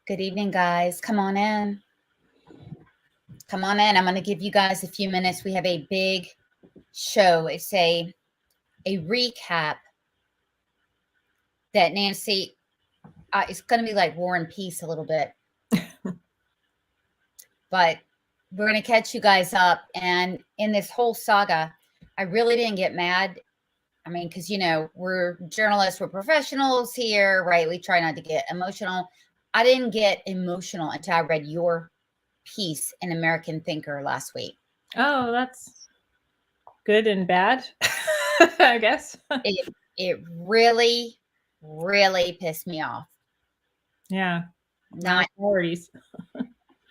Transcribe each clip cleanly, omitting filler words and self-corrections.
Good evening, guys. Come on in. Come on in. I'm going to give you guys a few minutes. We have a big show. It's a recap that Nancy, it's going to be like War and Peace a little bit. But we're going to catch you guys up. And in this whole saga, I really didn't get mad. I mean, because, we're journalists, we're professionals here, right? We try not to get emotional. I didn't get emotional until I read your piece in American Thinker last week. Oh, that's good and bad, I guess. It really, really pissed me off. Yeah. Not priorities.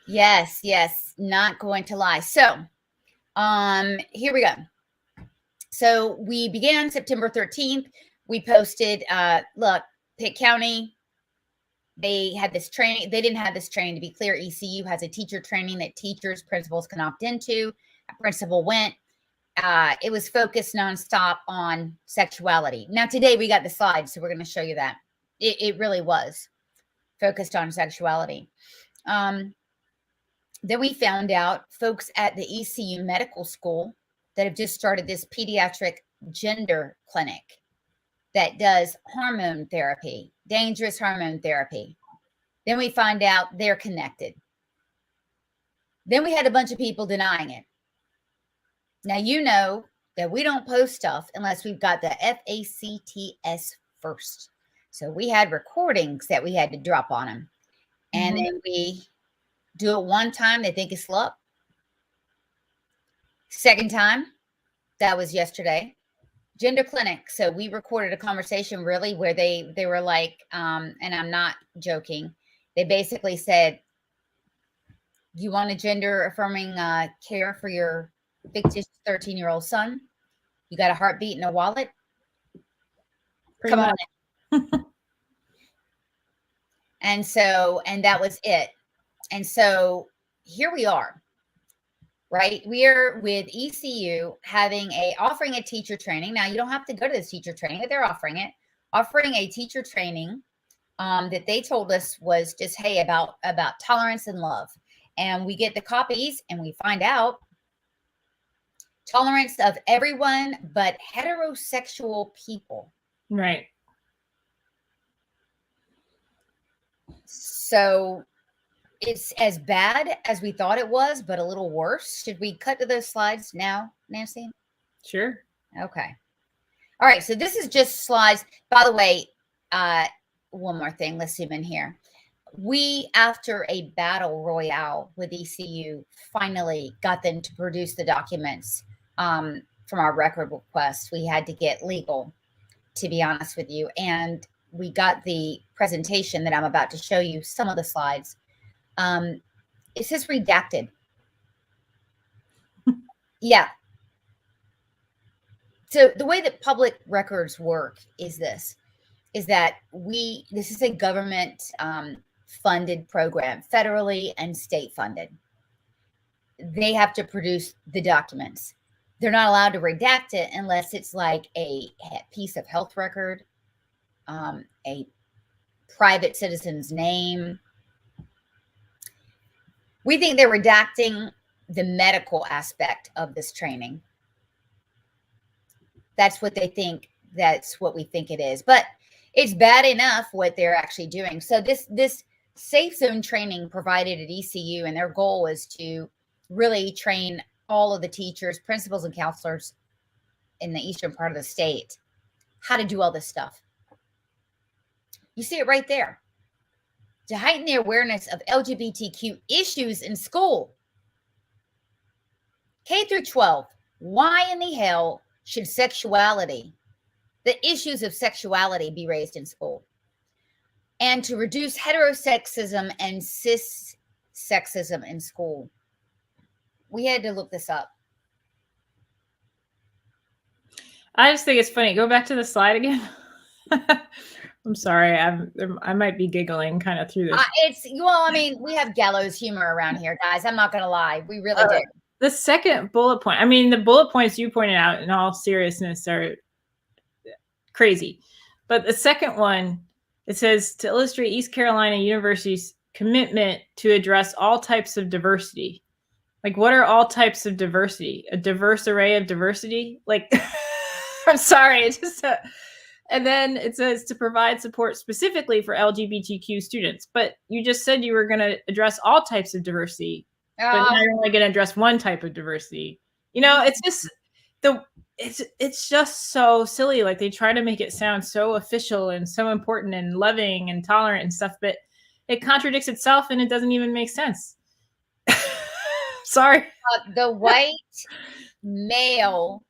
yes, not going to lie. So, here we go. So we began September 13th. We posted, look, Pitt County, they had this training. They didn't have this training, to be clear. ECU has a teacher training that teachers, principals can opt into. A principal went. It was focused nonstop on sexuality. Now, today we got the slides, so we're going to show you that. It really was focused on sexuality. Then we found out folks at the ECU Medical School that have just started this pediatric gender clinic that does hormone therapy, dangerous hormone therapy. Then we find out they're connected. Then we had a bunch of people denying it. Now, you know that we don't post stuff unless we've got the FACTS first. So we had recordings that we had to drop on them. And then we do it one time, they think it's slup. Second time, that was yesterday, gender clinic. So we recorded a conversation really where they were like, and I'm not joking, they basically said, you want a gender affirming care for your fictitious 13-year-old son? You got a heartbeat and a wallet? Come on in. And that was it. And so here we are, right? We are with ECU offering a teacher training. Now, you don't have to go to this teacher training, but they're offering a teacher training that they told us was just, hey, about tolerance and love. And we get the copies and we find out tolerance of everyone but heterosexual people. Right. So it's as bad as we thought it was, but a little worse. Should we cut to those slides now, Nancy? Sure. Okay. All right. So this is just slides. By the way, one more thing. Let's zoom in here. We, after a battle royale with ECU, finally got them to produce the documents from our record request. We had to get legal, to be honest with you. And we got the presentation that I'm about to show you, some of the slides. It says redacted. Yeah. So the way that public records work is this, is that this is a government funded program, federally and state funded. They have to produce the documents. They're not allowed to redact it unless it's like a piece of health record, a private citizen's name. We think they're redacting the medical aspect of this training. That's what they think. That's what we think it is. But it's bad enough what they're actually doing. So this safe zone training provided at ECU, and their goal was to really train all of the teachers, principals, and counselors in the eastern part of the state how to do all this stuff. You see it right there. To heighten the awareness of LGBTQ issues in school. K through 12, why in the hell should the issues of sexuality be raised in school? And to reduce heterosexism and cis sexism in school. We had to look this up. I just think it's funny. Go back to the slide again. I'm sorry. I might be giggling kind of through this. We have gallows humor around here, guys. I'm not going to lie. We really do. The second bullet point, the bullet points you pointed out in all seriousness are crazy. But the second one, it says, to illustrate East Carolina University's commitment to address all types of diversity. Like, what are all types of diversity? A diverse array of diversity? Like, I'm sorry, it's just and then it says to provide support specifically for LGBTQ students. But you just said you were going to address all types of diversity, but now you're only going to address one type of diversity. You know, it's just it's just so silly. Like, they try to make it sound so official and so important and loving and tolerant and stuff, but it contradicts itself and it doesn't even make sense. Sorry. The white male,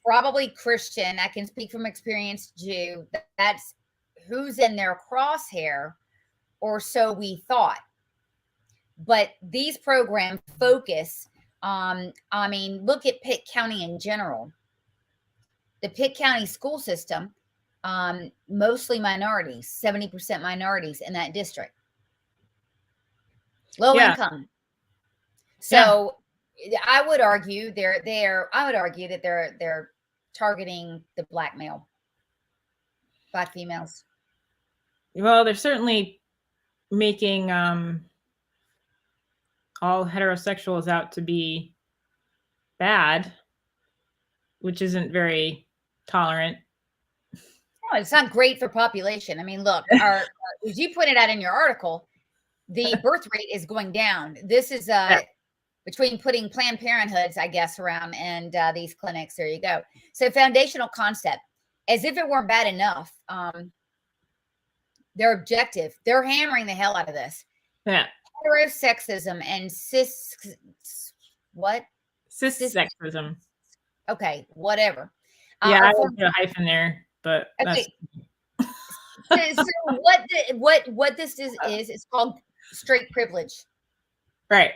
probably Christian, I can speak from experience, Jew, that's who's in their crosshair, or so we thought. But these programs focus on, I mean, look at Pitt County in general. The Pitt County school system, mostly minorities, 70% minorities in that district. Low income. So I would argue I would argue that they're targeting the black females. Well, they're certainly making all heterosexuals out to be bad, which isn't very tolerant. No, it's not great for population. I mean, look, as you pointed out in your article, the birth rate is going down. This is between putting Planned Parenthoods, I guess, around and these clinics. There you go. So foundational concept, as if it weren't bad enough. Their objective, they're hammering the hell out of this. Yeah. Heterosexism and cissexism. Okay, whatever. Yeah, I would put a hyphen there, but okay. So what this is it's called straight privilege. Right.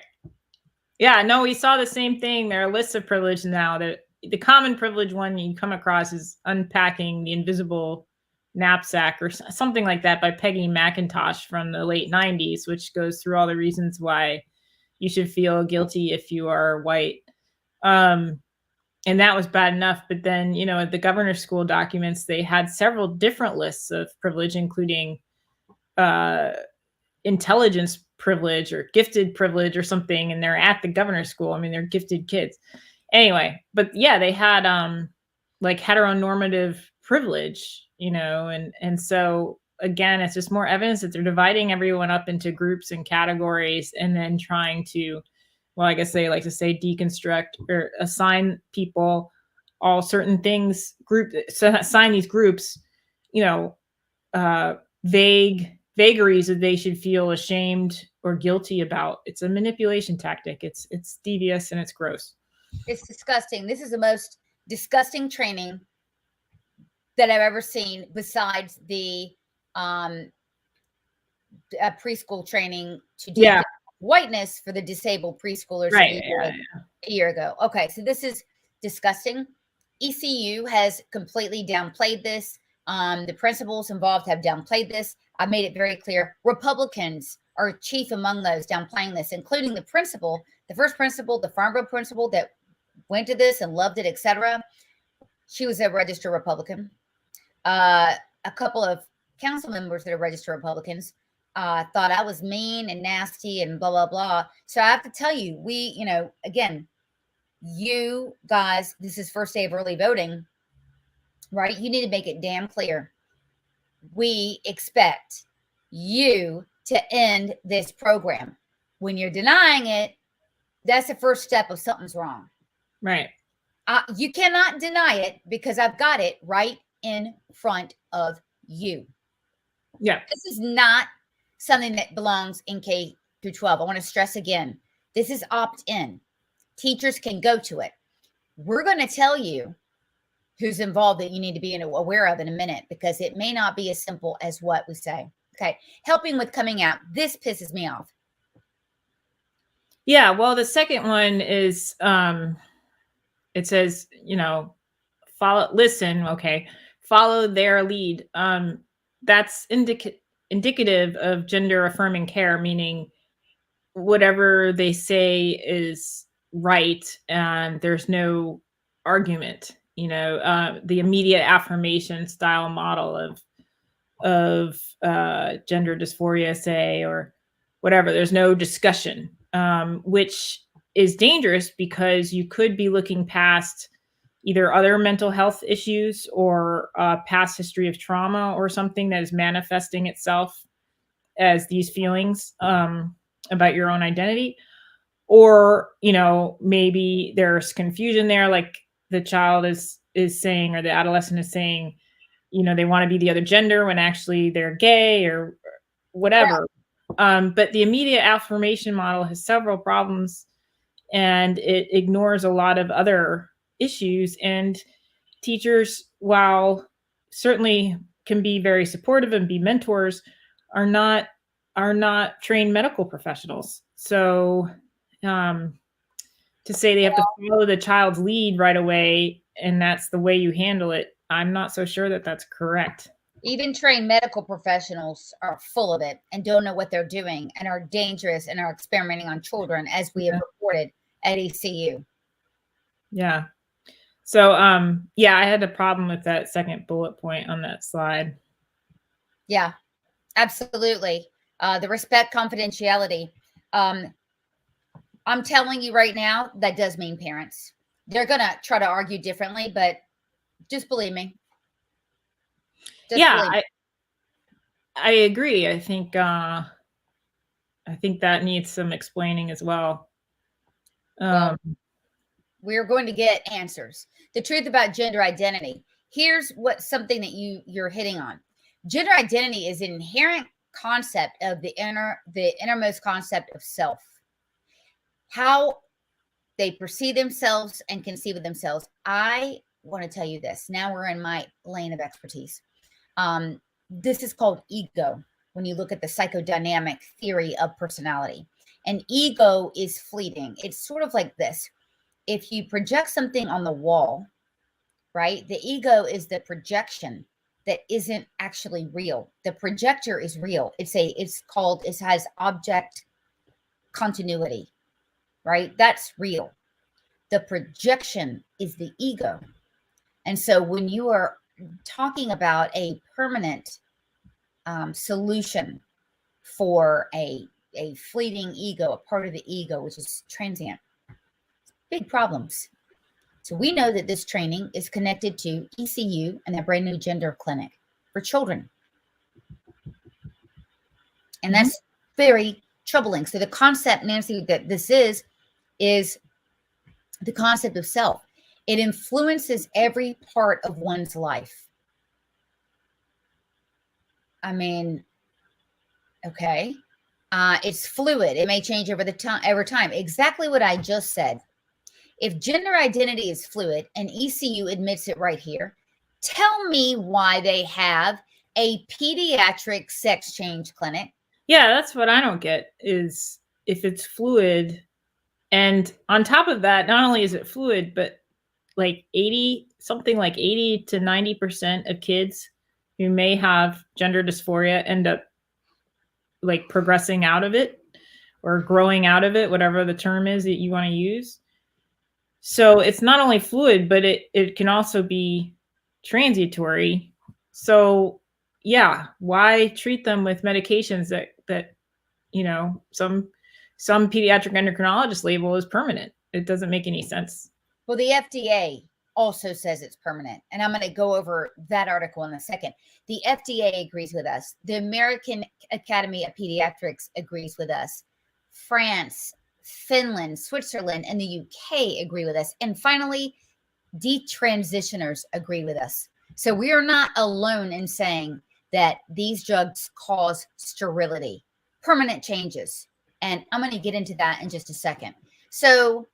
Yeah, no, we saw the same thing. There are lists of privilege now. The common privilege one you come across is Unpacking the Invisible Knapsack or something like that by Peggy McIntosh from the late 90s, which goes through all the reasons why you should feel guilty if you are white. And that was bad enough. But then, you know, at the governor's school documents, they had several different lists of privilege, including intelligence privilege or gifted privilege or something. And they're at the governor's school. I mean, they're gifted kids. Anyway, but yeah, they had like heteronormative privilege, you know, and so again, it's just more evidence that they're dividing everyone up into groups and categories and then trying to, well, I guess they like to say deconstruct or assign people all certain things, assign these groups, you know, vagaries that they should feel ashamed or guilty about. It's a manipulation tactic. It's devious and it's gross. It's disgusting. This is the most disgusting training that I've ever seen, besides the preschool training to do whiteness for the disabled preschoolers a year ago. Okay, so this is disgusting. ECU has completely downplayed this. The principals involved have downplayed this. I made it very clear. Republicans are chief among those downplaying this, including the principal, the first principal, the Farnborough principal that went to this and loved it, etc. She was a registered Republican. A couple of council members that are registered Republicans thought I was mean and nasty and blah, blah, blah. So I have to tell you, again, you guys, this is first day of early voting, right? You need to make it damn clear. We expect you to end this program. When you're denying it, that's the first step of something's wrong. Right. You cannot deny it because I've got it right in front of you. Yeah. This is not something that belongs in K through 12. I want to stress again, this is opt-in. Teachers can go to it. We're going to tell you who's involved that you need to be aware of in a minute, because it may not be as simple as what we say. Okay. Helping with coming out. This pisses me off. Yeah. Well, the second one is, it says, follow their lead. That's indicative of gender affirming care, meaning whatever they say is right and there's no argument. The immediate affirmation style model of gender dysphoria, say, or whatever. There's no discussion, which is dangerous because you could be looking past either other mental health issues or a past history of trauma or something that is manifesting itself as these feelings about your own identity. Or, maybe there's confusion there, like the child is saying, or the adolescent is saying, they want to be the other gender when actually they're gay or whatever. But the immediate affirmation model has several problems, and it ignores a lot of other issues. And teachers, while certainly can be very supportive and be mentors, are not trained medical professionals. So to say they have to follow the child's lead right away and that's the way you handle it, I'm not so sure that that's correct. Even trained medical professionals are full of it and don't know what they're doing and are dangerous and are experimenting on children, as we have reported at ECU. Yeah. So, I had a problem with that second bullet point on that slide. Yeah, absolutely. The respect confidentiality. I'm telling you right now, that does mean parents. They're going to try to argue differently, but just believe me. I agree. I think that needs some explaining as well. We're going to get answers. The truth about gender identity. Here's something that you're hitting on. Gender identity is an inherent concept of the innermost concept of self. How they perceive themselves and conceive of themselves. I want to tell you this. Now we're in my lane of expertise. This is called ego when you look at the psychodynamic theory of personality. And ego is fleeting. It's sort of like this. If you project something on the wall, right, the ego is the projection that isn't actually real. The projector is real. It has object continuity, right? That's real. The projection is the ego. And so when you are talking about a permanent solution for a fleeting ego, a part of the ego, which is transient, big problems. So we know that this training is connected to ECU and their brand new gender clinic for children. And that's very troubling. So the concept, Nancy, that this is the concept of self. It influences every part of one's life. I mean, okay. It's fluid. It may change over time. Exactly what I just said. If gender identity is fluid and ECU admits it right here, tell me why they have a pediatric sex change clinic. Yeah, that's what I don't get, is if it's fluid. And on top of that, not only is it fluid, but like 80 to 90% of kids who may have gender dysphoria end up like progressing out of it or growing out of it, whatever the term is that you want to use. So it's not only fluid, but it can also be transitory. So yeah, why treat them with medications that some pediatric endocrinologist label is permanent? It doesn't make any sense. Well, the FDA also says it's permanent. And I'm going to go over that article in a second. The FDA agrees with us. The American Academy of Pediatrics agrees with us. France, Finland, Switzerland, and the UK agree with us. And finally, detransitioners agree with us. So we are not alone in saying that these drugs cause sterility, permanent changes. And I'm going to get into that in just a second. So,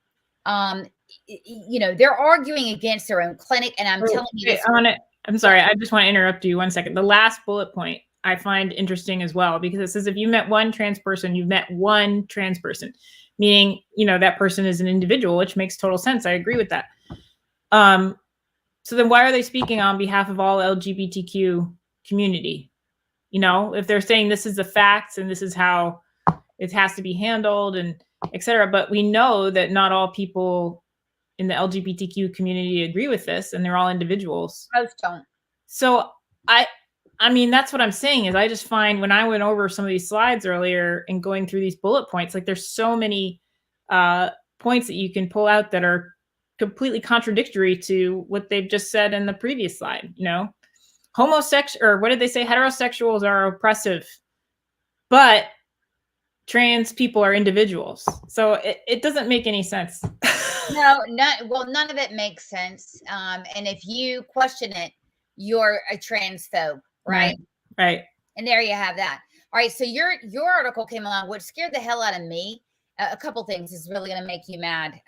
they're arguing against their own clinic. And I'm telling you this. I'm sorry. I just want to interrupt you 1 second. The last bullet point I find interesting as well, because it says if you met one trans person, you've met one trans person, meaning, that person is an individual, which makes total sense. I agree with that. So then why are they speaking on behalf of all LGBTQ community? If they're saying this is the facts and this is how it has to be handled and et cetera, but we know that not all people in the LGBTQ community agree with this, and they're all individuals. Most don't. So I mean, that's what I'm saying is I just find when I went over some of these slides earlier and going through these bullet points, like there's so many points that you can pull out that are completely contradictory to what they've just said in the previous slide. You know, homosexual, or what did they say? Heterosexuals are oppressive, but trans people are individuals. So it doesn't make any sense. No, well, none of it makes sense. And if you question it, you're a transphobe, right? Right. And there you have that. All right. So your article came along, which scared the hell out of me. A couple things is really going to make you mad,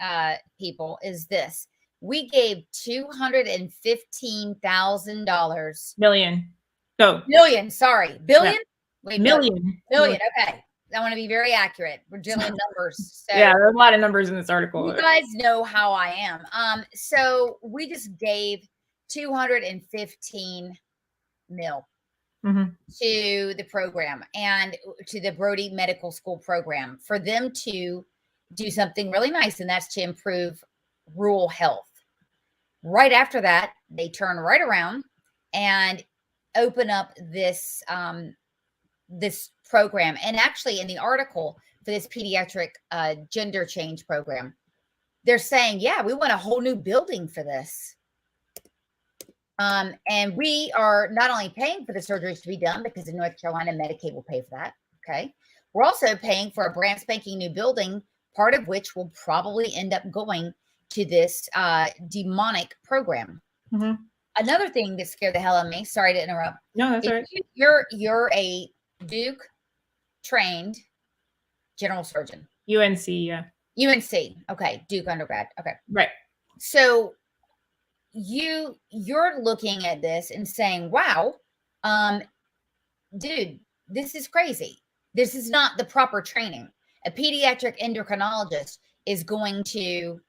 people, is this. We gave $215,000. Million. Sorry. Billion? Yeah. Wait, Million. Million. Okay. I want to be very accurate. We're dealing with numbers. So yeah, there's a lot of numbers in this article. You guys know how I am. So we just gave 215 mil to the program and to the Brody Medical School program for them to do something really nice, and that's to improve rural health. Right after that, they turn right around and open up this this program. And actually, in the article for this pediatric gender change program, they're saying, yeah, we want a whole new building for this. And we are not only paying for the surgeries to be done because in North Carolina, Medicaid will pay for that. Okay. We're also paying for a brand spanking new building, part of which will probably end up going to this demonic program. Another thing that scared the hell out of me, sorry to interrupt. No, that's all right. You're a Duke trained general surgeon. UNC, yeah. UNC. Okay. Duke undergrad. Okay. Right. So you're looking at this and saying, wow, dude, this is crazy. This is not the proper training. A pediatric endocrinologist is going to,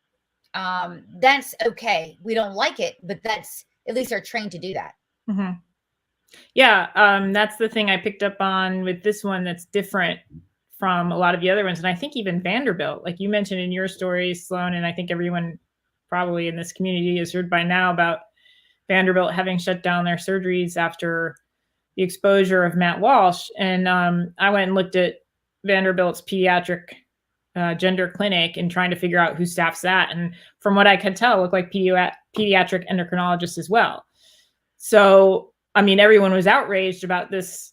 that's okay. We don't like it, but that's at least they're trained to do that. Yeah. That's the thing I picked up on with this one that's different from a lot of the other ones. And I think even Vanderbilt, like you mentioned in your story, Sloan, and I think everyone probably in this community has heard by now about Vanderbilt having shut down their surgeries after the exposure of Matt Walsh. And I went and looked at Vanderbilt's pediatric gender clinic and trying to figure out who staffs that. And from what I could tell, it looked like pediatric endocrinologists as well. So, I mean, everyone was outraged about this.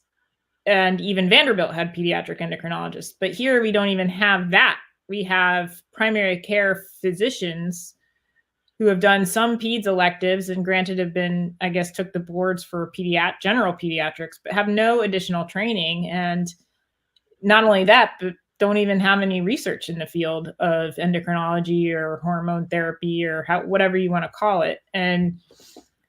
And even Vanderbilt had pediatric endocrinologists. But here we don't even have that. We have primary care physicians who have done some peds electives and granted have been, I guess, took the boards for general pediatrics, but have no additional training. And not only that, but don't even have any research in the field of endocrinology or hormone therapy or whatever you want to call it. And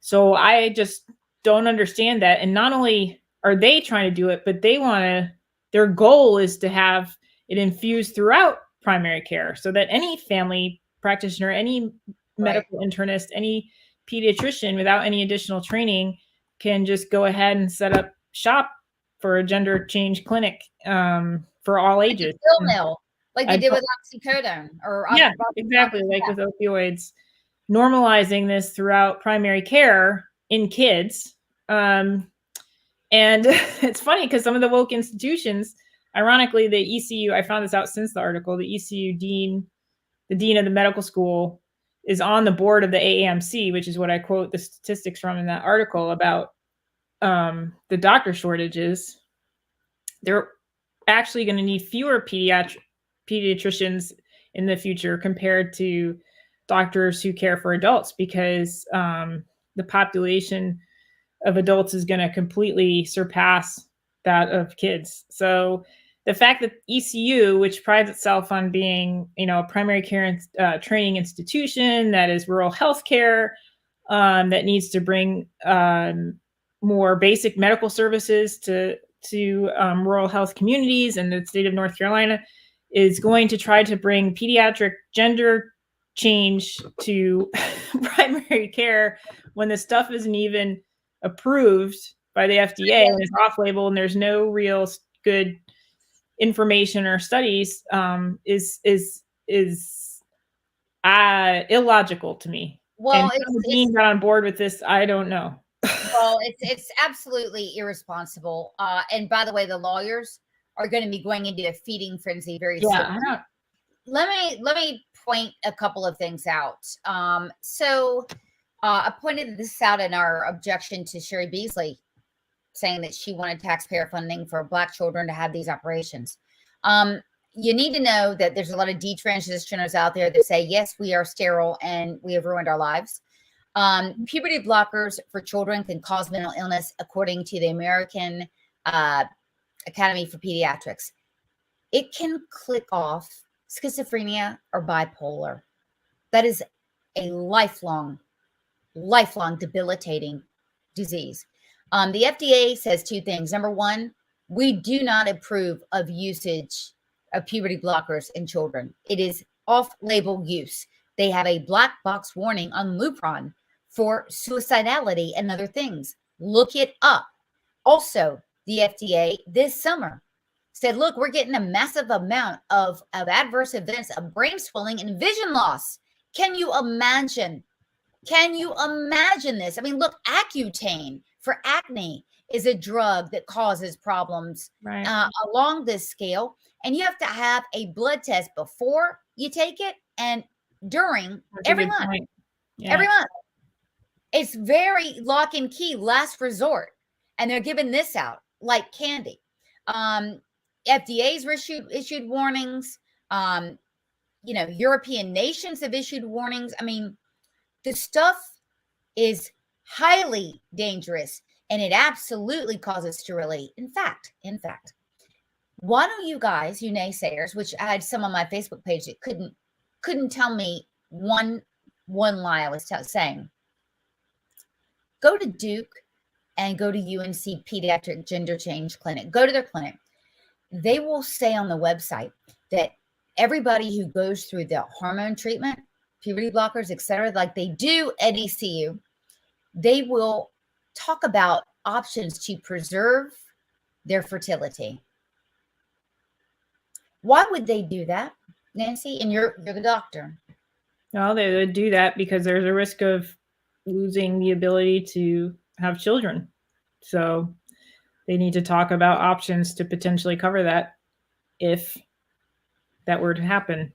so I just don't understand that. And not only are they trying to do it, but their goal is to have it infused throughout primary care so that any family practitioner, any medical internist, any pediatrician without any additional training can just go ahead and set up shop for a gender change clinic for all ages. Like they did with oxycodone. Exactly. Like with opioids, normalizing this throughout primary care in kids. And it's funny because some of the woke institutions, ironically, the ECU, I found this out since the article, the ECU dean, the dean of the medical school, is on the board of the AAMC, which is what I quote the statistics from in that article about the doctor shortages. They're actually going to need fewer pediatricians in the future compared to doctors who care for adults because the population of adults is going to completely surpass that of kids. So the fact that ECU, which prides itself on being, a primary care training institution that is rural healthcare, that needs to bring more basic medical services to rural health communities in the state of North Carolina, is going to try to bring pediatric gender change to primary care when the stuff isn't even approved by the FDA and it's off-label and there's no real good information or studies, is illogical to me. Well, and how the dean got on board with this, I don't know. Well, it's absolutely irresponsible. And by the way, the lawyers are going to be going into a feeding frenzy very soon. Yeah, I don't. Let me point a couple of things out. I pointed this out in our objection to Sherry Beasley, saying that she wanted taxpayer funding for Black children to have these operations. You need to know that there's a lot of detransitioners out there that say, yes, we are sterile and we have ruined our lives. Puberty blockers for children can cause mental illness, according to the American Academy for Pediatrics. It can click off schizophrenia or bipolar. That is a lifelong debilitating disease. The FDA says two things. Number one, we do not approve of usage of puberty blockers in children. It is off-label use. They have a black box warning on Lupron for suicidality and other things. Look it up. Also, the FDA this summer said, look, we're getting a massive amount of adverse events of brain swelling and vision loss. Can you imagine? Can you imagine this? I mean, look, Accutane for acne is a drug that causes problems along this scale. And you have to have a blood test before you take it and during every month. Yeah. Every month. It's very lock and key, last resort. And they're giving this out like candy. FDA's issued warnings. European nations have issued warnings. I mean, the stuff is highly dangerous and it absolutely causes sterility. In fact, why don't you guys, you naysayers, which I had some on my Facebook page that couldn't tell me one lie I was saying, go to Duke and go to UNC Pediatric Gender Change Clinic. Go to their clinic. They will say on the website that everybody who goes through the hormone treatment, puberty blockers, etc., like they do at ECU, they will talk about options to preserve their fertility. Why would they do that, Nancy? And you're the doctor. No, they would do that because there's a risk of losing the ability to have children. So they need to talk about options to potentially cover that if that were to happen.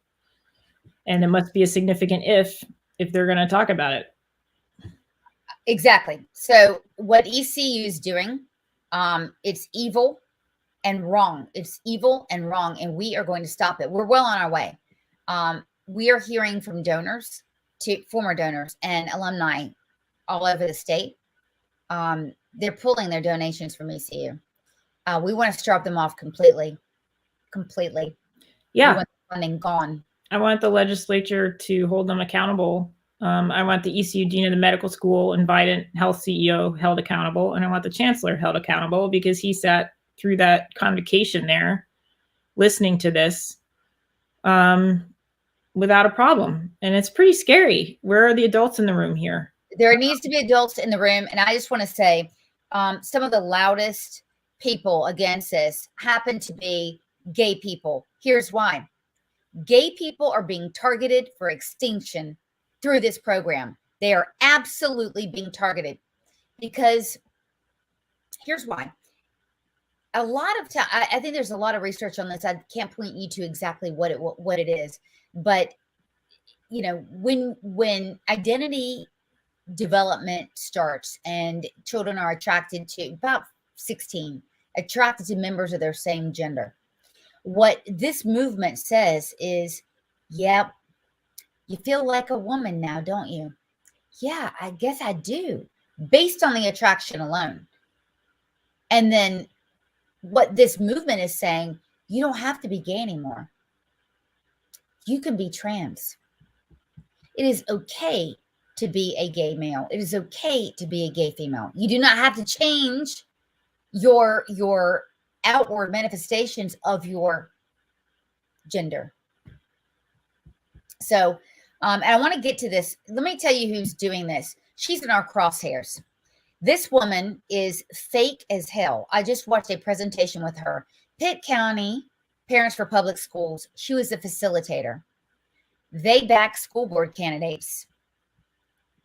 And it must be a significant if they're going to talk about it. Exactly. So what ECU is doing, it's evil and wrong. It's evil and wrong, and we are going to stop it. We're well on our way. We are hearing from donors, to former donors and alumni all over the state. They're pulling their donations from ECU. We want to strip them off completely. Yeah. We want the funding gone. I want the legislature to hold them accountable. I want the ECU dean of the medical school and Vidant Health CEO held accountable. And I want the chancellor held accountable because he sat through that convocation there, listening to this without a problem. And it's pretty scary. Where are the adults in the room here? There needs to be adults in the room. And I just want to say, some of the loudest people against this happen to be gay people. Here's why. Gay people are being targeted for extinction through this program. They are absolutely being targeted because here's why. A lot of time, I think there's a lot of research on this. I can't point you to exactly what it is, but when identity development starts and children are attracted to about 16, attracted to members of their same gender. What this movement says is, yeah, you feel like a woman now, don't you? Yeah, I guess I do, based on the attraction alone. And then what this movement is saying, you don't have to be gay anymore. You can be trans. It is okay to be a gay male. It is okay to be a gay female. You do not have to change your outward manifestations of your gender. So, and I want to get to this. Let me tell you who's doing this. She's in our crosshairs. This woman is fake as hell. I just watched a presentation with her. Pitt County Parents for Public Schools. She was a facilitator. They back school board candidates.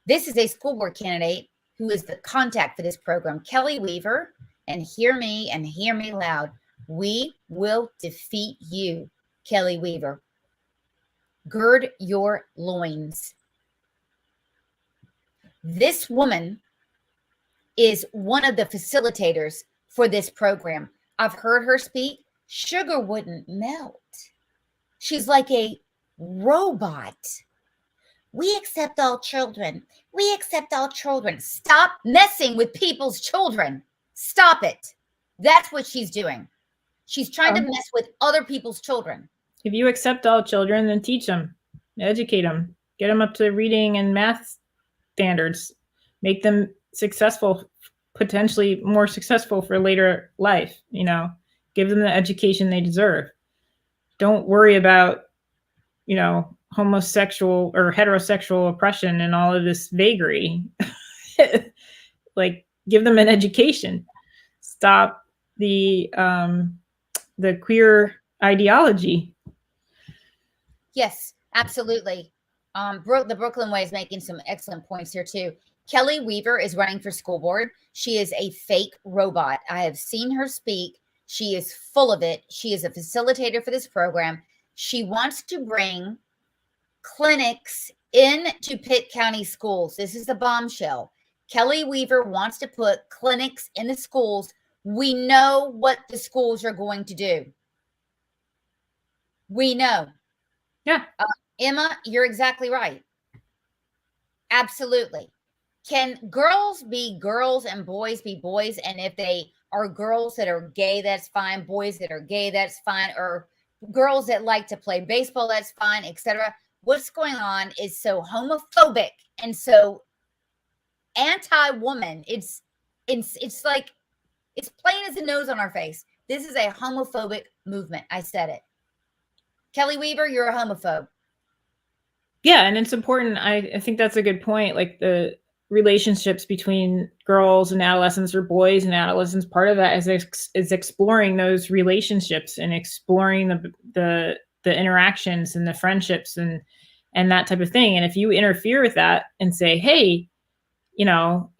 This is a school board candidate who is the contact for this program, Kelly Weaver, and hear me loud. We will defeat you, Kelly Weaver. Gird your loins. This woman is one of the facilitators for this program. I've heard her speak. Sugar wouldn't melt. She's like a robot. We accept all children. We accept all children. Stop messing with people's children. Stop it. That's what she's doing. She's trying to mess with other people's children. If you accept all children, then teach them, educate them, get them up to reading and math standards, make them successful, potentially more successful for later life, you know, give them the education they deserve. Don't worry about, you know, homosexual or heterosexual oppression and all of this vagary. Like, give them an education. Stop the queer ideology. Yes, absolutely. The Brooklyn Way is making some excellent points here too. Kelly Weaver is running for school board. She is a fake robot. I have seen her speak. She is full of it. She is a facilitator for this program. She wants to bring clinics into Pitt County schools. This is the bombshell. Kelly Weaver wants to put clinics in the schools. We know what the schools are going to do. We know. Yeah. Emma, you're exactly right. Absolutely. Can girls be girls and boys be boys? And if they are girls that are gay, that's fine. Boys that are gay, that's fine. Or girls that like to play baseball, that's fine, etc. What's going on is so homophobic and so anti-woman. It's like, it's plain as the nose on our face. This is a homophobic movement. I said it. Kelly Weaver, you're a homophobe. Yeah, and it's important. I think that's a good point. Like the relationships between girls and adolescents or boys and adolescents, part of that is exploring those relationships and exploring the interactions and the friendships and that type of thing. And if you interfere with that and say, hey, you know,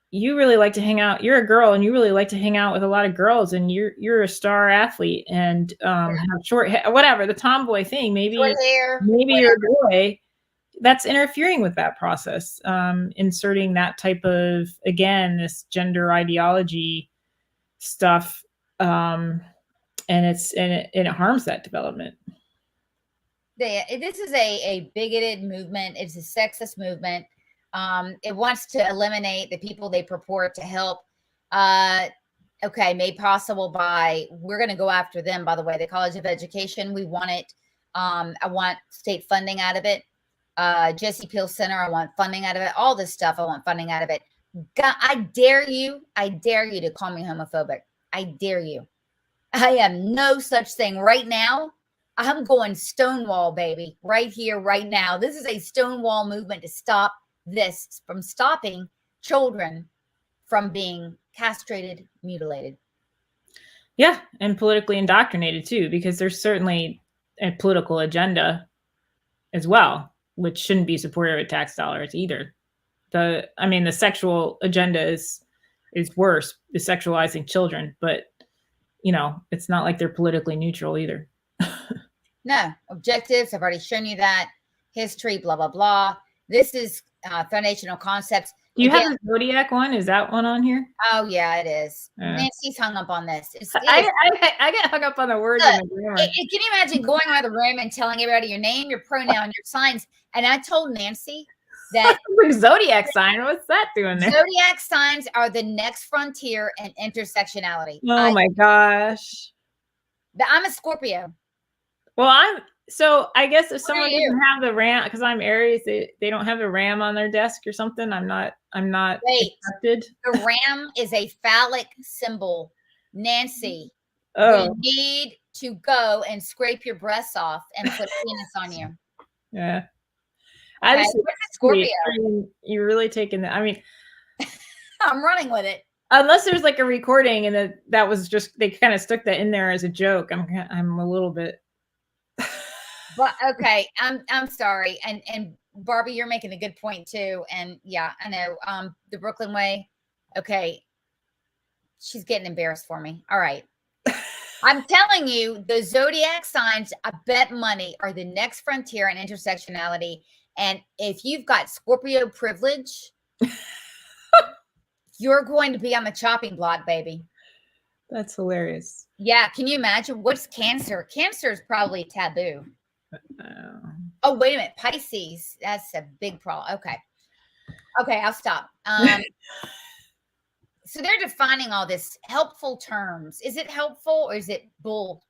you really like to hang out, you're a girl and you really like to hang out with a lot of girls and you're a star athlete and have short hair, whatever, the tomboy thing, maybe you're a boy, that's interfering with that process, inserting that type of, again, this gender ideology stuff, and it harms that development. This is a bigoted movement. It's a sexist movement. It wants to eliminate the people they purport to help. Okay, made possible by, we're going to go after them, by the way, the College of Education. We want it. I want state funding out of it. Jesse Peel Center, I want funding out of it. All this stuff, I want funding out of it. God, I dare you to call me homophobic. I dare you. I am no such thing right now. I'm going Stonewall, baby, right here, right now. This is a Stonewall movement to stop this from stopping children from being castrated, mutilated. Yeah, and politically indoctrinated too, because there's certainly a political agenda as well, which shouldn't be supported with tax dollars either. The sexual agenda is worse, the sexualizing children, but you know, it's not like they're politically neutral either. No, objectives, I've already shown you that. History, blah, blah, blah. This is foundational concepts. Do you have a Zodiac one? Is that one on here? Oh, yeah, it is. Nancy's hung up on this. I get hung up on the words in the grammar. Can you imagine going around the room and telling everybody your name, your pronoun, your signs? And I told Nancy that Zodiac sign, what's that doing there? Zodiac signs are the next frontier in intersectionality. Oh my gosh. I'm a Scorpio. Well, I guess if someone doesn't have the RAM, because I'm Aries, they don't have the RAM on their desk or something. I'm not accepted. The RAM is a phallic symbol. Nancy, we need to go and scrape your breasts off and put penis on you. Yeah. Okay. I just Scorpio. You're really taking that. I mean, I'm running with it. Unless there's like a recording and that was just, they kind of stuck that in there as a joke. I'm a little bit. But okay, I'm sorry. And Barbie, you're making a good point too. And yeah, I know. The Brooklyn way. Okay. She's getting embarrassed for me. All right. I'm telling you, the zodiac signs, I bet money, are the next frontier in intersectionality. And if you've got Scorpio privilege, you're going to be on the chopping block, baby. That's hilarious. Yeah. Can you imagine? What's Cancer? Cancer is probably taboo. Oh, wait a minute. Pisces. That's a big problem. Okay. Okay, I'll stop. So they're defining all this helpful terms. Is it helpful or is it bull?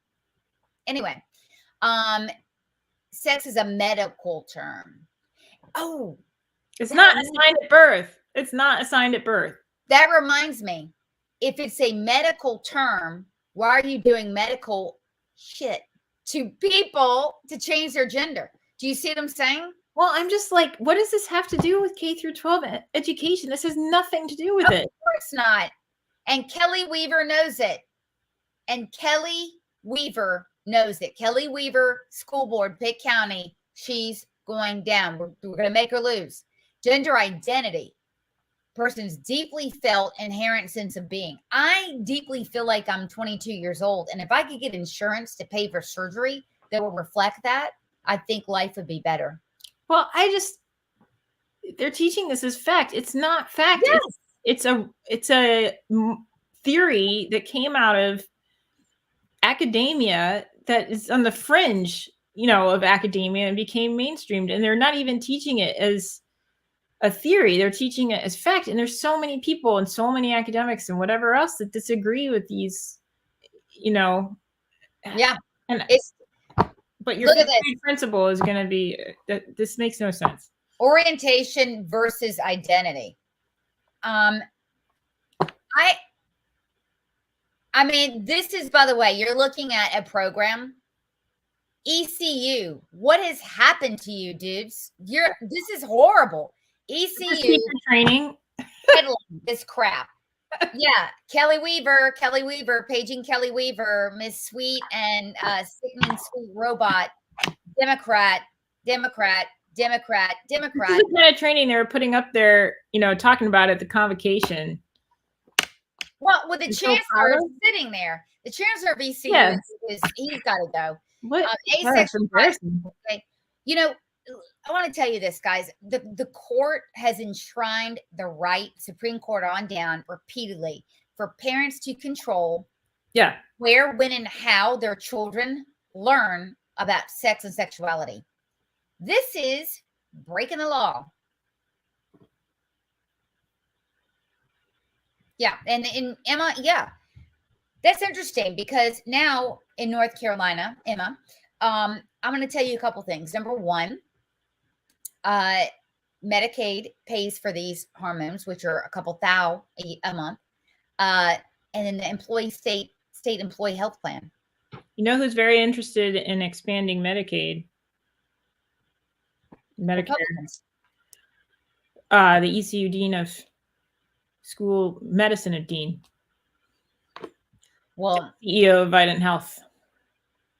Anyway, sex is a medical term. Oh, it's not assigned at birth. It's not assigned at birth. That reminds me, if it's a medical term, why are you doing medical shit to people to change their gender? Do you see what I'm saying? Well, I'm just like, what does this have to do with K through 12 education? This has nothing to do with it. Of course not. And Kelly Weaver knows it. And Kelly Weaver knows it. Kelly Weaver, school board, Pitt County, she's going down. We're going to make her lose. Gender identity, person's deeply felt inherent sense of being. I deeply feel like I'm 22 years old. And if I could get insurance to pay for surgery that will reflect that, I think life would be better. Well, they're teaching this as fact. It's not fact. Yes. It's a theory that came out of academia that is on the fringe, of academia and became mainstreamed. And they're not even teaching it as a theory. They're teaching it as fact. And there's so many people and so many academics and whatever else that disagree with these, Yeah. And but your principle is going to be that this makes no sense. Orientation versus identity. I mean, this is, by the way, you're looking at a program. ECU. What has happened to you, dudes? This is horrible. ECU training. This crap. Yeah, Kelly Weaver, paging Kelly Weaver, Miss Sweet and sickening sweet robot, Democrat. This is the kind of training they were putting up there, talking about at the convocation. Well, with the chancellor sitting there, the chancellor of ECU he's got to go. What? Okay. I want to tell you this, guys. The court has enshrined the right, Supreme Court on down, repeatedly for parents to control where, when, and how their children learn about sex and sexuality. This is breaking the law. Yeah. And in Emma, that's interesting because now in North Carolina, Emma, I'm going to tell you a couple things. Number one, Medicaid pays for these hormones, which are a couple thou a month. And then the state employee health plan. You know who's very interested in expanding Medicare? The ECU Dean of School Medicine of Dean. Well, CEO of Vidant Health.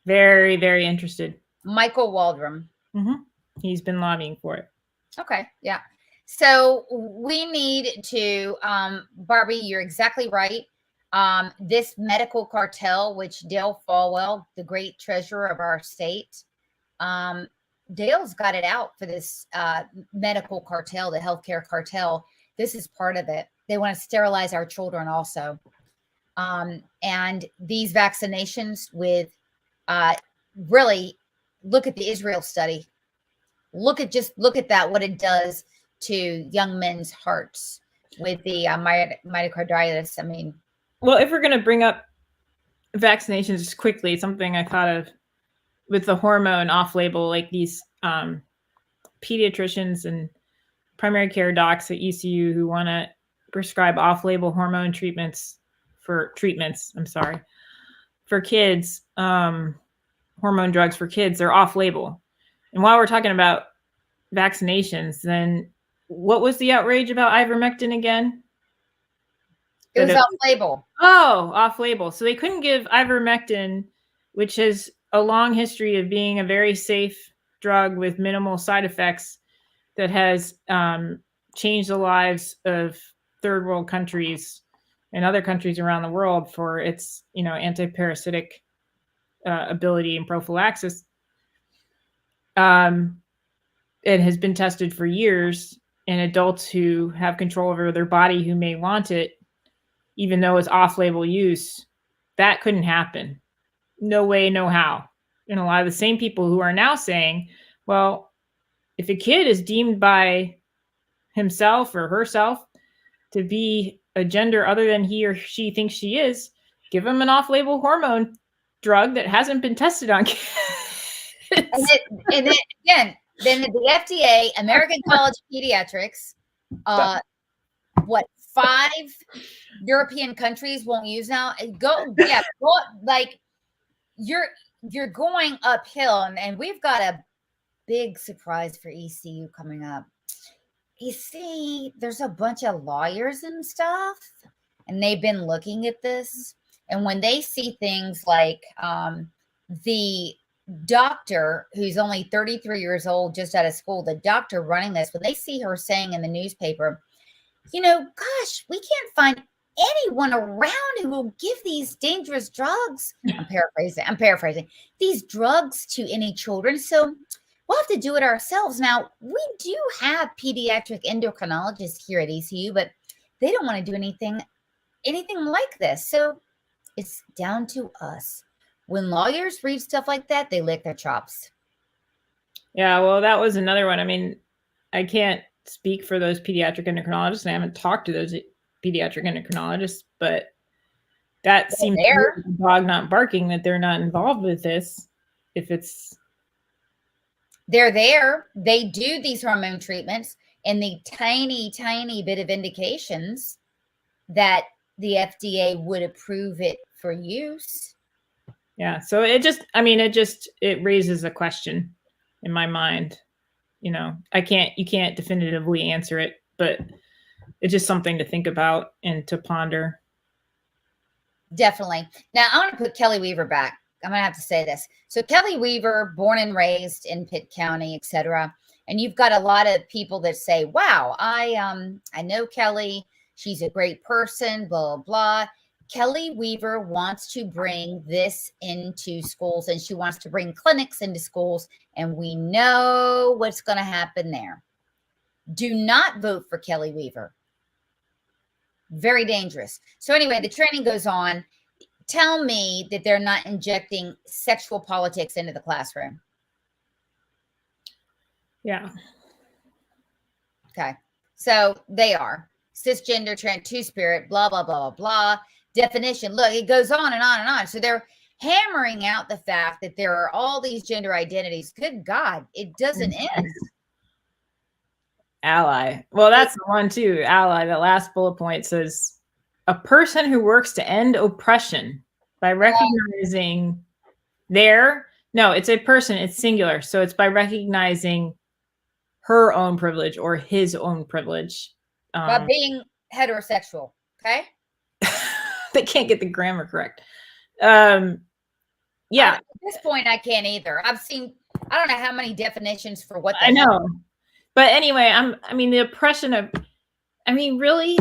Very, very interested. Michael Waldron. Mm-hmm. He's been lobbying for it. Okay. Yeah. So we need to, Barbie, you're exactly right. This medical cartel, which Dale Falwell, the great treasurer of our state, Dale's got it out for this medical cartel, the healthcare cartel. This is part of it. They want to sterilize our children also. And these vaccinations with really look at the Israel study. Look at that, what it does to young men's hearts with the myocarditis. I mean, well, if we're going to bring up vaccinations quickly, something I thought of with the hormone off-label, like these pediatricians and primary care docs at ECU who want to prescribe off-label hormone treatments for kids, hormone drugs for kids, they're off-label. And while we're talking about vaccinations, then what was the outrage about ivermectin again? It was off-label. Oh, off-label. So they couldn't give ivermectin, which has a long history of being a very safe drug with minimal side effects, that has changed the lives of third world countries and other countries around the world for its, anti-parasitic ability and prophylaxis. It has been tested for years in adults who have control over their body who may want it, even though it's off-label use. That couldn't happen. No way, no how. And a lot of the same people who are now saying, well, if a kid is deemed by himself or herself to be a gender other than he or she thinks she is, give him an off-label hormone drug that hasn't been tested on kids. And then again, then the FDA, American College of Pediatrics, 5 European countries won't use now. Like you're going uphill, and we've got a big surprise for ECU coming up. You see, there's a bunch of lawyers and stuff, and they've been looking at this. And when they see things like the doctor who's only 33 years old, just out of school, the doctor running this, when they see her saying in the newspaper, gosh, we can't find anyone around who will give these dangerous drugs. I'm paraphrasing these drugs to any children. So we'll have to do it ourselves. Now, we do have pediatric endocrinologists here at ECU, but they don't want to do anything like this. So it's down to us. When lawyers read stuff like that, they lick their chops. Yeah, well, that was another one. I mean, I can't speak for those pediatric endocrinologists, and I haven't talked to those pediatric endocrinologists, but that seems to be the dog not barking that they're not involved with this. They're there. They do these hormone treatments and the tiny, tiny bit of indications that the FDA would approve it for use. Yeah. So it raises a question in my mind. You can't definitively answer it, but it's just something to think about and to ponder. Definitely. Now I want to put Kelly Weaver back. I'm going to have to say this. So Kelly Weaver, born and raised in Pitt County, etc. And you've got a lot of people that say, wow, I know Kelly. She's a great person, blah, blah, blah. Kelly Weaver wants to bring this into schools, and she wants to bring clinics into schools. And we know what's going to happen there. Do not vote for Kelly Weaver. Very dangerous. So anyway, the training goes on. Tell me that they're not injecting sexual politics into the classroom. Yeah. Okay. So they are. Cisgender, trans, two-spirit, blah, blah, blah, blah, blah. Definition. Look, it goes on and on and on. So they're hammering out the fact that there are all these gender identities. Good God, it doesn't end. Ally. Well, that's the one too. Ally. The last bullet point says, a person who works to end oppression by recognizing it's a person, it's singular. So it's by recognizing her own privilege or his own privilege. By being heterosexual. Okay. They can't get the grammar correct. Yeah. At this point, I can't either. I don't know how many definitions for what I know. But anyway, the oppression of, really,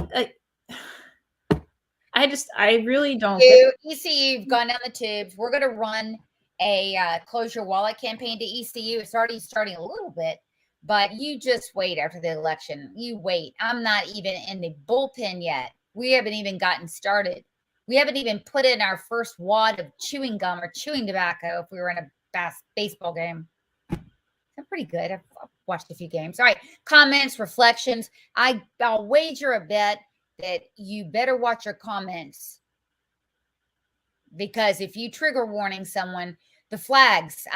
I really don't. ECU, you've gone down the tubes. We're going to run a Close Your Wallet campaign to ECU. It's already starting a little bit, but you just wait after the election. You wait. I'm not even in the bullpen yet. We haven't even gotten started. We haven't even put in our first wad of chewing gum or chewing tobacco if we were in a baseball game. I'm pretty good. I've watched a few games. All right. Comments, reflections. I'll wager a bet that you better watch your comments, because if you trigger warning someone, the flags,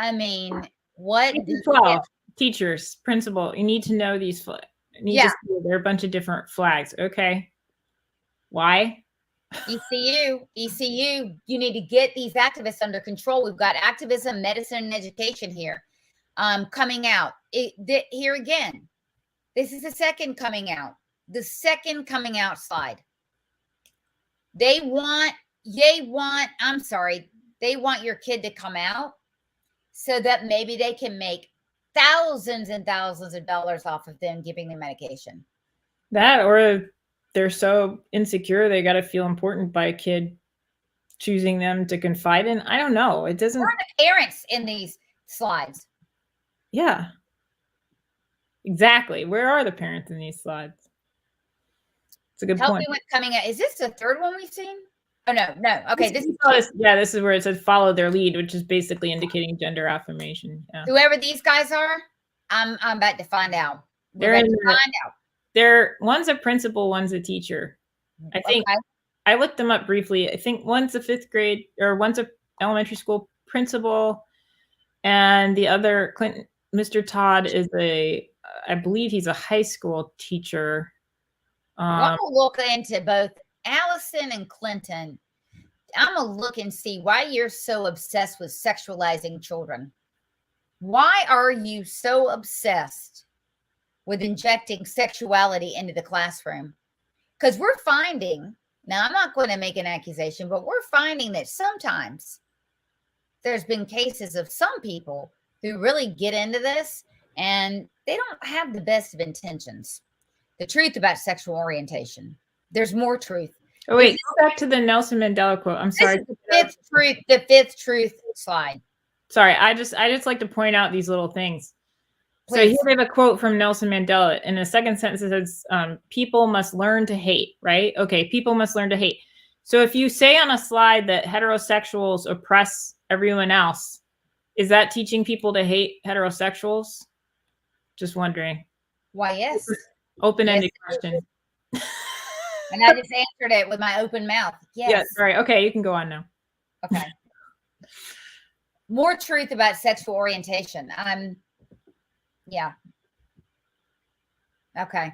what? 12 teachers, principal, you need to know these flags. There are a bunch of different flags. Okay. Why? ECU, you need to get these activists under control. We've got activism, medicine, and education here. Coming out. Here again, this is the second coming out. The second coming out slide. They want your kid to come out so that maybe they can make thousands and thousands of dollars off of them giving them medication. That, or they're so insecure they got to feel important by a kid choosing them to confide in. I don't know. It doesn't. Where are the parents in these slides? Yeah. Exactly. Where are the parents in these slides? It's a good Help point. me with coming out. Is this the third one we've seen? Oh, no. Okay. This is where it says follow their lead, which is basically indicating gender affirmation. Yeah. Whoever these guys are, I'm about to find out. One's a principal, one's a teacher. I think I looked them up briefly. I think one's a 5th grade, or one's a elementary school principal, and the other, Mr. Todd, is I believe he's a high school teacher. I'm gonna look into both Allison and Clinton. I'm gonna look and see why you're so obsessed with sexualizing children. Why are you so obsessed with injecting sexuality into the classroom? Because we're finding, now I'm not going to make an accusation, but we're finding that sometimes there's been cases of some people who really get into this and they don't have the best of intentions. The truth about sexual orientation. There's more truth. Oh, wait, go back to the Nelson Mandela quote. I'm sorry. The fifth truth slide. Sorry, I just like to point out these little things. Please. So here we have a quote from Nelson Mandela. In the second sentence, it says, people must learn to hate, right? Okay, people must learn to hate. So if you say on a slide that heterosexuals oppress everyone else, is that teaching people to hate heterosexuals? Just wondering. Why, yes. Open-ended question. And I just answered it with my open mouth. Yes. Yeah, sorry. Okay, you can go on now. Okay. More truth about sexual orientation. Yeah. Okay.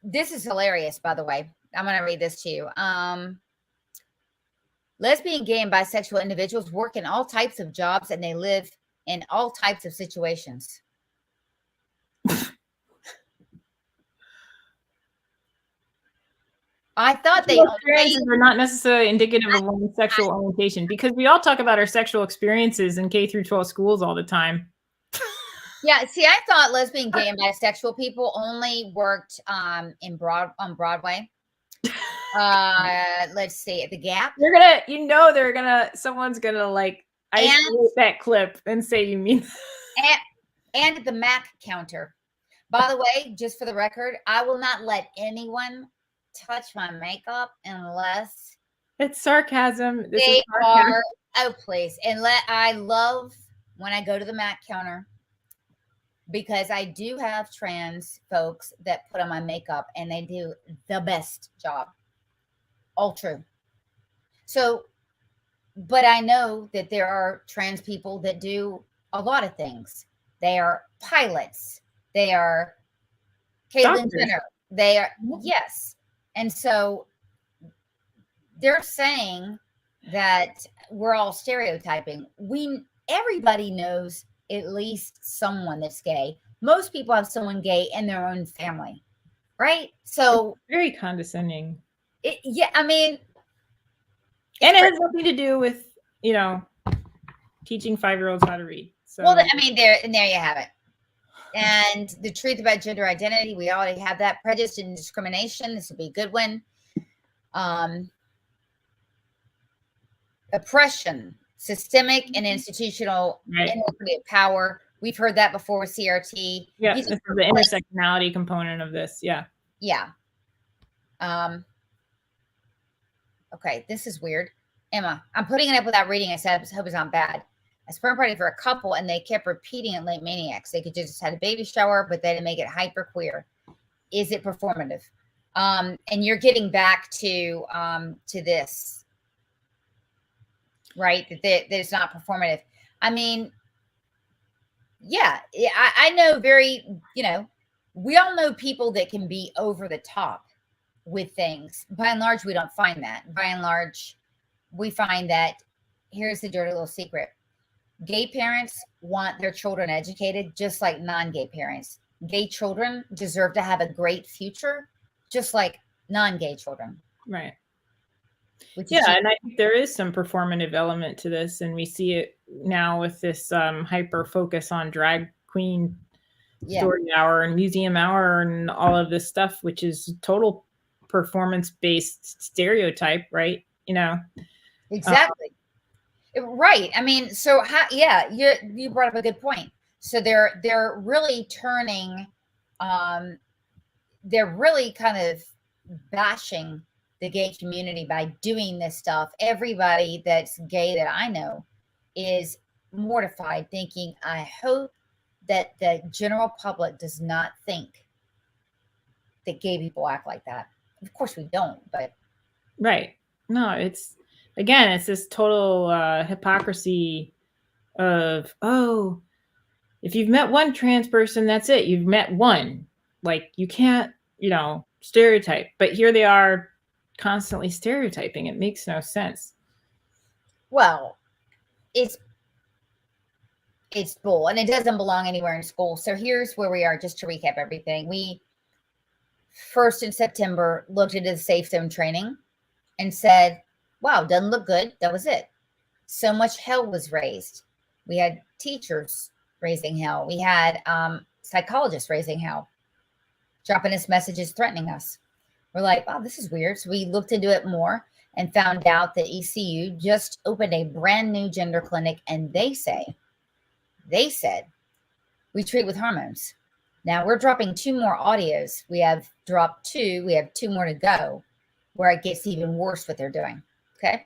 This is hilarious, by the way. I'm going to read this to you. Lesbian, gay, and bisexual individuals work in all types of jobs and they live in all types of situations. I thought they experiences are not necessarily indicative of one's sexual orientation, because we all talk about our sexual experiences in K through 12 schools all the time. Yeah, see, I thought lesbian, gay, and bisexual people only worked on Broadway. Let's see, at the Gap. Someone's gonna like isolate that clip and say you mean and at the Mac counter. By the way, just for the record, I will not let anyone touch my makeup unless it's sarcasm. Oh, please. And I love when I go to the Mac counter, because I do have trans folks that put on my makeup and they do the best job. All true. So, but I know that there are trans people that do a lot of things. They are pilots. They are Caitlyn Jenner. They are, yes. And so they're saying that we're all stereotyping. Everybody knows at least someone that's gay. Most people have someone gay in their own family, right? So it's very condescending. Yeah, I mean, and it has nothing to do with, teaching 5-year-olds how to read. So, well, I mean, there you have it. And the truth about gender identity, we already have that. Prejudice and discrimination, this will be a good one. Oppression, systemic and institutional inequity of power. We've heard that before with CRT. Yeah, this is the intersectionality component of this. Yeah. Yeah. Okay, this is weird. Emma, I'm putting it up without reading. I said, I hope it's not bad. A sperm party for a couple, and they kept repeating it like maniacs. They could just had a baby shower, but they didn't make it hyper queer. Is it performative? And you're getting back to this, right? That it's not performative. I mean, yeah, I know we all know people that can be over the top with things. By and large, we don't find that. By and large, we find that, here's the dirty little secret. Gay parents want their children educated just like non-gay parents. Gay children deserve to have a great future just like non-gay children. Right. Yeah, and I think there is some performative element to this, and we see it now with this hyper focus on drag queen Yeah, story hour and museum hour and all of this stuff, which is total performance based stereotype, right? You know, exactly. Right. I mean, so how, yeah, you brought up a good point. So they're really turning, um, they're really kind of bashing the gay community by doing this stuff. Everybody that's gay that I know is mortified, thinking, I hope that the general public does not think that gay people act like that. Of course we don't, but right. No, it's again, it's this total hypocrisy of, oh, if you've met one trans person, that's it. You've met one. Like, you can't, stereotype. But here they are constantly stereotyping. It makes no sense. well, it's bull and it doesn't belong anywhere in school. So here's where we are, just to recap everything. We first in September looked into the safe zone training and said, wow, doesn't look good. That was it. So much hell was raised. We had teachers raising hell. We had psychologists raising hell, dropping us messages threatening us. We're like, wow, this is weird. So we looked into it more and found out that ECU just opened a brand new gender clinic, and they said, we treat with hormones. Now we're dropping 2 more audios. We have dropped 2. We have 2 more to go where it gets even worse what they're doing. Okay.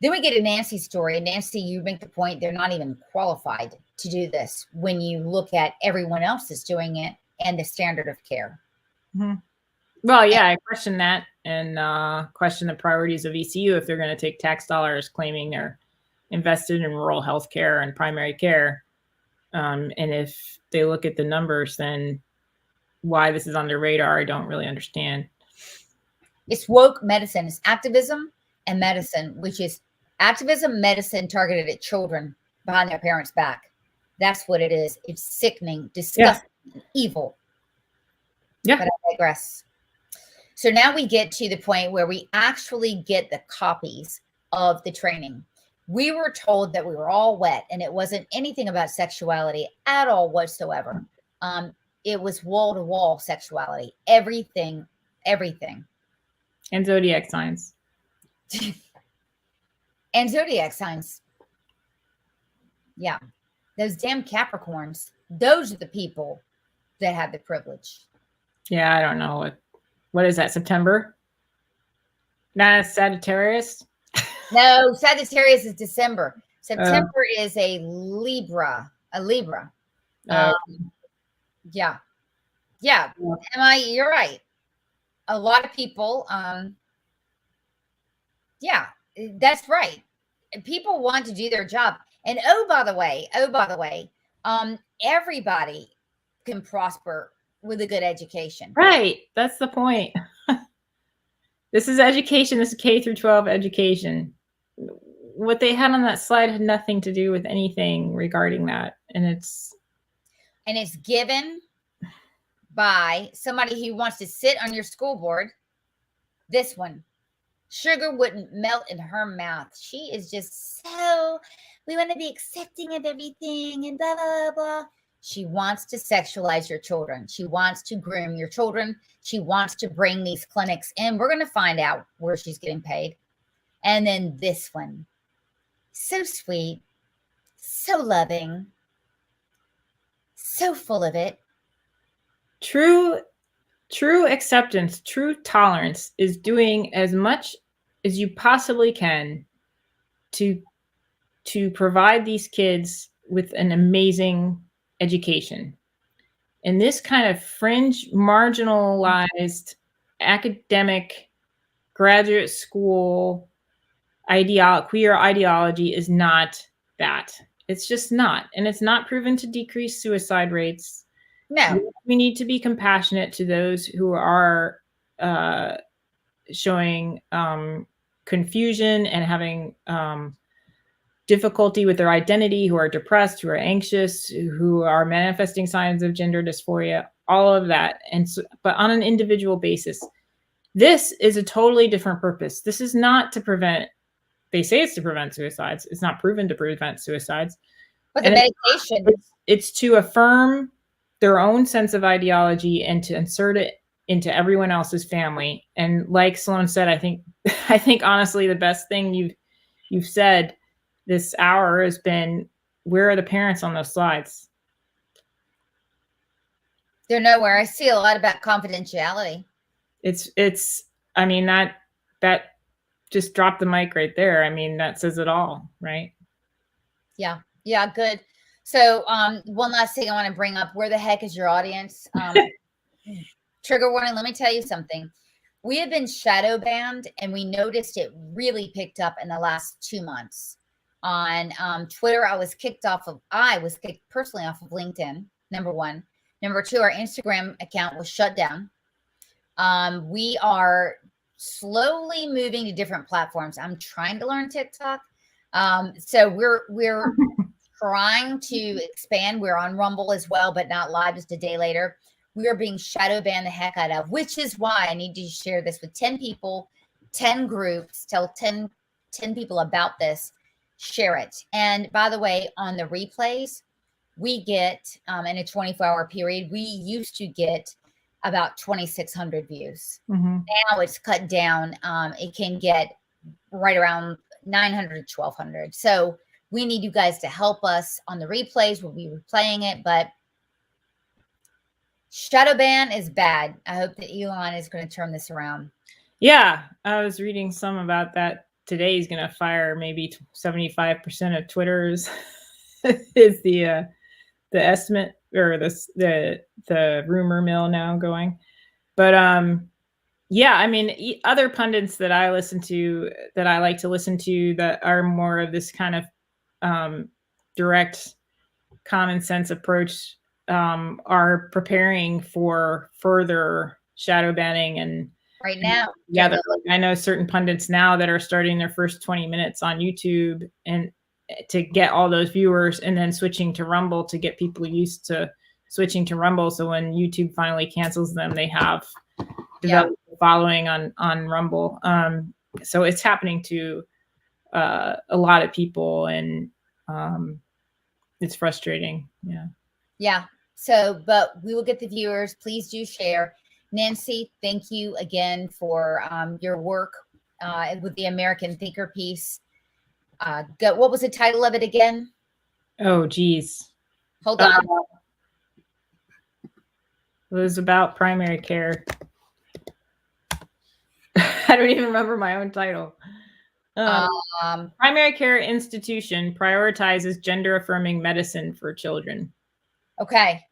Then we get a Nancy story. Nancy, you make the point they're not even qualified to do this when you look at everyone else is doing it and the standard of care. Mm-hmm. Well, yeah, I question that and question the priorities of ECU if they're going to take tax dollars claiming they're invested in rural health care and primary care. And if they look at the numbers, then why this is on their radar, I don't really understand. It's woke medicine. It's activism and medicine, which is activism, medicine targeted at children behind their parents' back. That's what it is. It's sickening, disgusting, evil. Yeah. But I digress. So now we get to the point where we actually get the copies of the training. We were told that we were all wet and it wasn't anything about sexuality at all whatsoever. It was wall-to-wall sexuality, everything. And zodiac signs. And zodiac signs. Yeah. Those damn Capricorns. Those are the people that have the privilege. Yeah, I don't know. What is that, September? Not Sagittarius? No, Sagittarius is December. September is a Libra. Yeah. You're right. A lot of people, yeah, that's right. People want to do their job. And by the way, everybody can prosper with a good education. Right. That's the point. This is education. This is K through 12 education. What they had on that slide had nothing to do with anything regarding that. And it's given by somebody who wants to sit on your school board. This one, sugar wouldn't melt in her mouth. She is just so, we want to be accepting of everything and blah, blah, blah. She wants to sexualize your children. She wants to groom your children. She wants to bring these clinics in. We're going to find out where she's getting paid. And then this one, so sweet, so loving, so full of it. True acceptance, true tolerance is doing as much as you possibly can to provide these kids with an amazing education. And this kind of fringe, marginalized academic graduate school queer ideology is not that. It's just not. And it's not proven to decrease suicide rates. No. We need to be compassionate to those who are showing confusion and having difficulty with their identity, who are depressed, who are anxious, who are manifesting signs of gender dysphoria, all of that. And so, but on an individual basis, this is a totally different purpose. This is not to prevent they say it's to prevent suicides. It's not proven to prevent suicides. But the medication, it's to affirm their own sense of ideology and to insert it into everyone else's family. And like Sloan said, I think honestly, the best thing you've said this hour has been, where are the parents on those slides? They're nowhere. I see a lot about confidentiality. I mean, that just dropped the mic right there. I mean, that says it all, right? Yeah. Yeah. Good. So, one last thing I want to bring up, where the heck is your audience? Trigger warning. Let me tell you something. We have been shadow banned, and we noticed it really picked up in the last 2 months. On Twitter, I was kicked personally off of LinkedIn, number one. Number two, our Instagram account was shut down. We are slowly moving to different platforms. I'm trying to learn TikTok. So we're trying to expand. We're on Rumble as well, but not live, just a day later. We are being shadow banned the heck out of, which is why I need to share this with 10 people, 10 groups, tell 10 people about this, share it. And by the way, on the replays, we get, in a 24-hour period, we used to get about 2,600 views. Mm-hmm. Now it's cut down. It can get right around 900 to 1,200. So we need you guys to help us on the replays. We'll be replaying it, but shadow ban is bad. I hope that Elon is going to turn this around. Yeah, I was reading some about that today. He's going to fire maybe 75% of Twitter's is the estimate, or the rumor mill now going. But yeah, I mean, other pundits that I listen to, that I like to listen to, that are more of this kind of direct common sense approach, are preparing for further shadow banning. And right now, yeah, I know certain pundits now that are starting their first 20 minutes on YouTube and to get all those viewers, and then switching to Rumble to get people used to switching to Rumble. So when YouTube finally cancels them, they have developed a following on Rumble. So it's happening to a lot of people, and it's frustrating. Yeah. Yeah. So, but we will get the viewers. Please do share. Nancy, thank you again for your work with the American Thinker piece. What was the title of it again? Oh, geez. Hold on. It was about primary care. I don't even remember my own title. Primary care institution prioritizes gender-affirming medicine for children. Okay.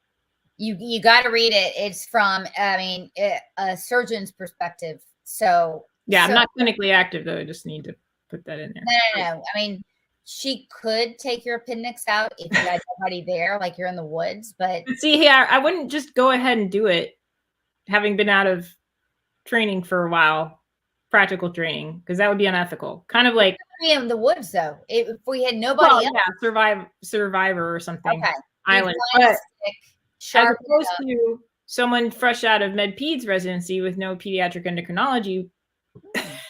You got to read it. It's from, a surgeon's perspective. So yeah, I'm not clinically active though. I just need to put that in there. No. I mean, she could take your appendix out if you had nobody there, like you're in the woods. But see, yeah, I wouldn't just go ahead and do it, having been out of training for a while, practical training, because that would be unethical. Kind of like in the woods, though. If we had nobody else. Yeah, Survivor or something. Okay. Island. But as opposed to someone fresh out of MedPeds residency with no pediatric endocrinology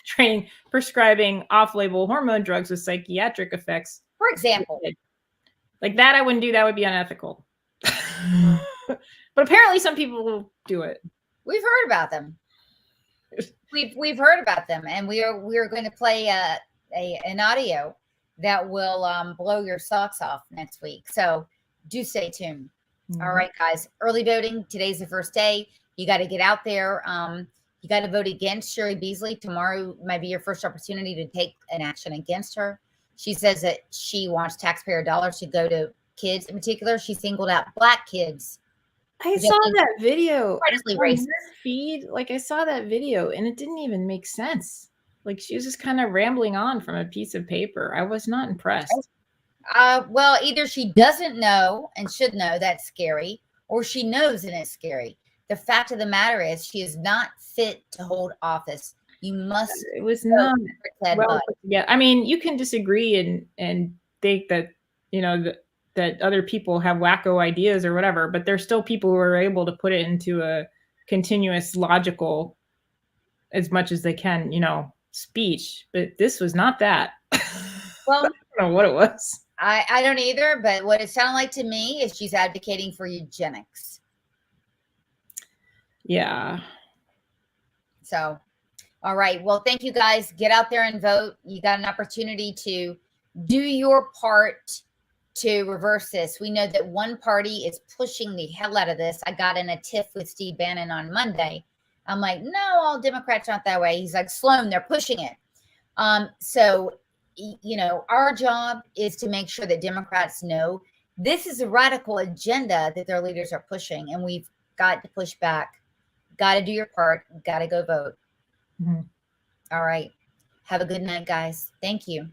training, prescribing off-label hormone drugs with psychiatric effects. For example. Like that, I wouldn't do. That would be unethical. But apparently some people will do it. We've heard about them. We've heard about them, and we are going to play an audio that will blow your socks off next week. So do stay tuned. Mm-hmm. All right, guys. Early voting. Today's the first day. You got to get out there. You got to vote against Shirley Beasley. Tomorrow might be your first opportunity to take an action against her. She says that she wants taxpayer dollars to go to kids. In particular, she singled out Black kids. I saw that video. Racist. Feed, like I saw that video, and it didn't even make sense. Like she was just kind of rambling on from a piece of paper. I was not impressed. Well, either she doesn't know and should know that's scary, or she knows and it's scary. The fact of the matter is, she is not fit to hold office. You must. It was not. Well, yeah, I mean, you can disagree and think that that other people have wacko ideas or whatever, but there's still people who are able to put it into a continuous, logical, as much as they can, speech. But this was not that. Well, I don't know what it was. I don't either, but what it sounded like to me is she's advocating for eugenics. Yeah. So, all right. Well, thank you guys. Get out there and vote. You got an opportunity to do your part to reverse this. We know that one party is pushing the hell out of this. I got in a tiff with Steve Bannon on Monday. I'm like, no, all Democrats aren't that way. He's like, Sloan, they're pushing it. So, you know, our job is to make sure that Democrats know this is a radical agenda that their leaders are pushing, and we've got to push back. Got to do your part. Got to go vote. Mm-hmm. All right. Have a good night, guys. Thank you.